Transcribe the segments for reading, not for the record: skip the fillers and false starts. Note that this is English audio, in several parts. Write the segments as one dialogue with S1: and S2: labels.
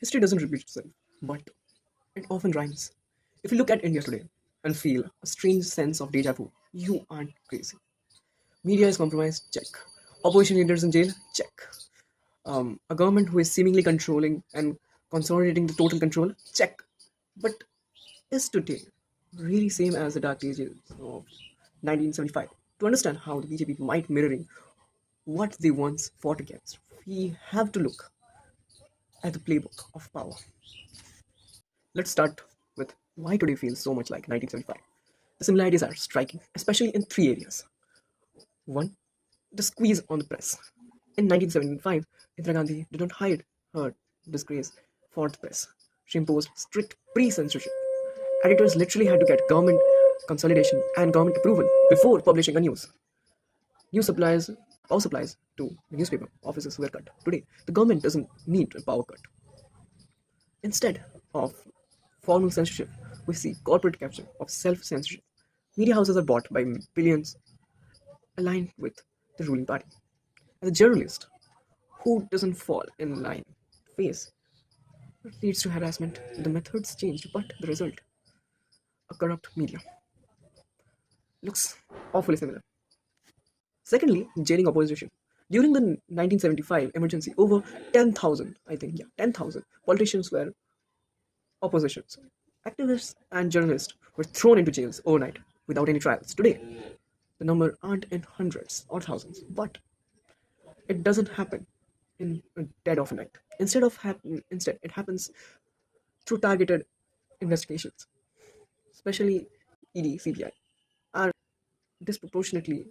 S1: History doesn't repeat itself, but it often rhymes. If you look at India today and feel a strange sense of deja vu, you aren't crazy. Media is compromised, check. Opposition leaders in jail, check. A government who is seemingly controlling and consolidating the total control, check. But is today really same as the dark ages of 1975? To understand how the BJP might mirroring what they once fought against, we have to look at the playbook of power. Let's start with why today feels so much like 1975. The similarities are striking, especially in three areas. One, the squeeze on the press. In 1975, Indira Gandhi did not hide her disgrace for the press. She imposed strict pre-censorship. Editors literally had to get government consolidation and government approval before publishing a news. News supplies, power supplies to the newspaper offices were cut. Today, the government doesn't need a power cut. Instead of formal censorship, we see corporate capture of self-censorship. Media houses are bought by billions aligned with the ruling party. As a journalist who doesn't fall in line face leads to harassment. The methods changed, but the result, a corrupt media, looks awfully similar. Secondly, jailing opposition. During the 1975 emergency, over 10,000, I think, yeah, 10,000 politicians were oppositions. Activists and journalists were thrown into jails overnight without any trials. Today, the number aren't in hundreds or thousands, but it doesn't happen in a dead of night. Instead, it happens through targeted investigations, especially ED, CBI, are disproportionately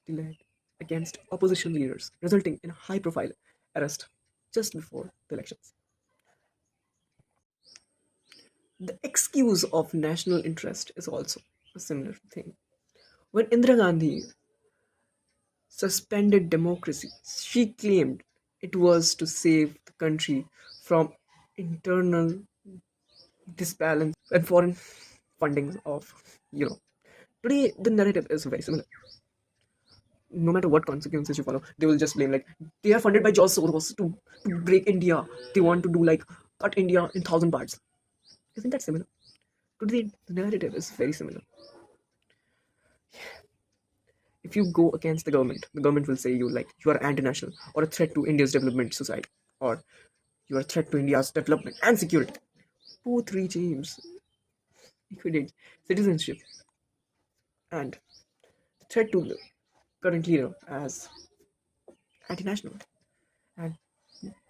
S1: delayed against opposition leaders, resulting in high-profile arrest just before the elections. The excuse of national interest is also a similar thing. When Indira Gandhi suspended democracy, she claimed it was to save the country from internal disbalance and foreign funding of, you know. Today, the narrative is very similar. No matter what consequences you follow, they will just blame like they are funded by George Soros to break India. They want to do like cut India in thousand parts. Isn't that similar? Today, the narrative is very similar. If you go against the government will say you like you are anti-national or a threat to India's development society or you are a threat to India's development and security. Both regimes equate citizenship and the threat to the current leader as anti-national. And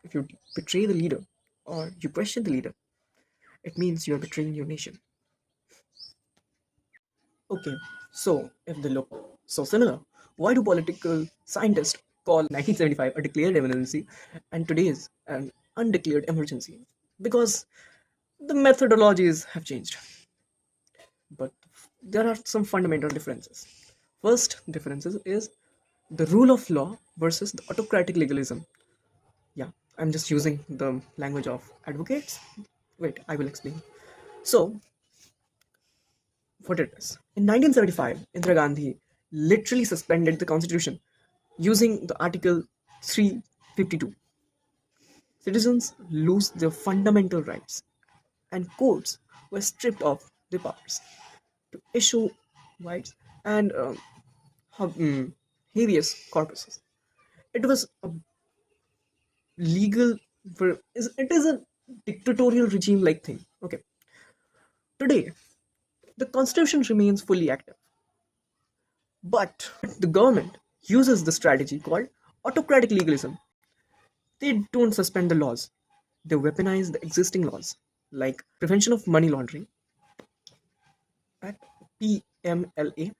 S1: if you betray the leader or you question the leader, it means you are betraying your nation. Okay, so if they look so similar, why do political scientists call 1975 a declared emergency and today's an undeclared emergency? Because the methodologies have changed, but there are some fundamental differences. First differences is the rule of law versus the autocratic legalism. Yeah, I'm just using the language of advocates. Wait, I will explain. So, what it is. In 1975, Indira Gandhi literally suspended the constitution using the Article 352. Citizens lose their fundamental rights, and courts were stripped of their powers to issue rights and habeas corpus. It was a legal, it is a dictatorial regime like thing. Okay. Today, the constitution remains fully active. But the government uses the strategy called autocratic legalism. They don't suspend the laws, they weaponize the existing laws, like Prevention of Money Laundering Act PMLA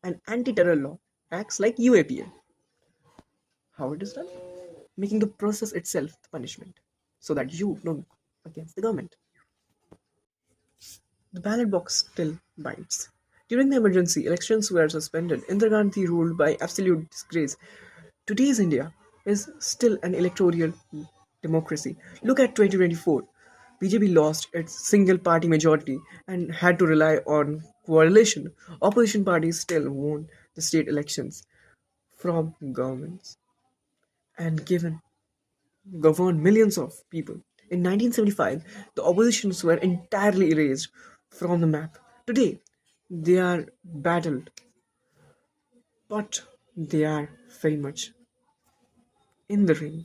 S1: and Anti Terror Law Acts like UAPA. How it is done? Making the process itself the punishment so that you don't against the government. The ballot box still bites. During the emergency, elections were suspended. Indira Gandhi ruled by absolute disgrace. Today's India is still an electoral democracy. Look at 2024. BJP lost its single party majority and had to rely on coalition. Opposition parties still won the state elections from governments and given govern millions of people. In 1975, the oppositions were entirely erased from the map. Today, they are battled, but they are very much in the ring.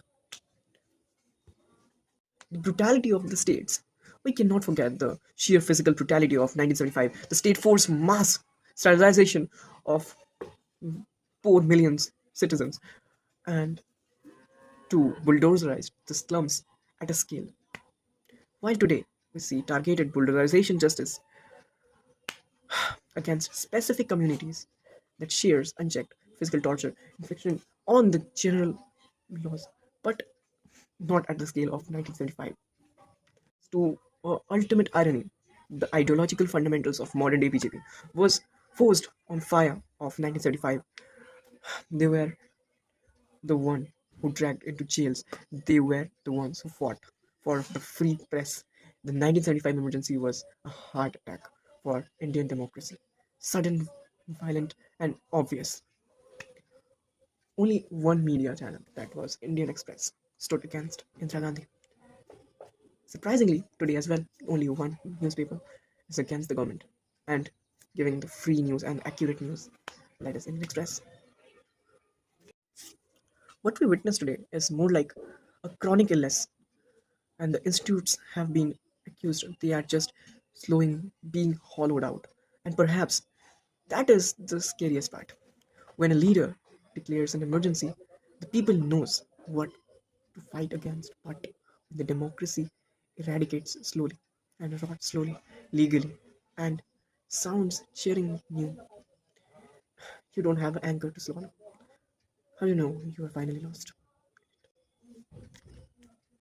S1: The brutality of the states. We cannot forget the sheer physical brutality of 1975. The state forced mass sterilization of poor millions citizens and to bulldozerize the slums at a scale. While today we see targeted bulldozerization justice against specific communities that shares unchecked physical torture, infliction on the general laws, but not at the scale of 1975. To ultimate irony, the ideological fundamentals of modern day BJP was forced on fire of 1975. They were the one who dragged into jails. They were the ones who fought for the free press. The 1975 emergency was a heart attack for Indian democracy. Sudden, violent, and obvious. Only one media channel, that was Indian Express, stood against Indira Gandhi. Surprisingly, today as well, only one newspaper is against the government and giving the free news and accurate news, that is Indian Express. What we witness today is more like a chronic illness, and the institutes have been accused. They are just slowing, being hollowed out. And perhaps that is the scariest part. When a leader declares an emergency, the people knows what to fight against, but the democracy eradicates slowly and rots slowly, legally, and sounds cheering new. You don't have an anchor to swallow. How do you know you are finally lost?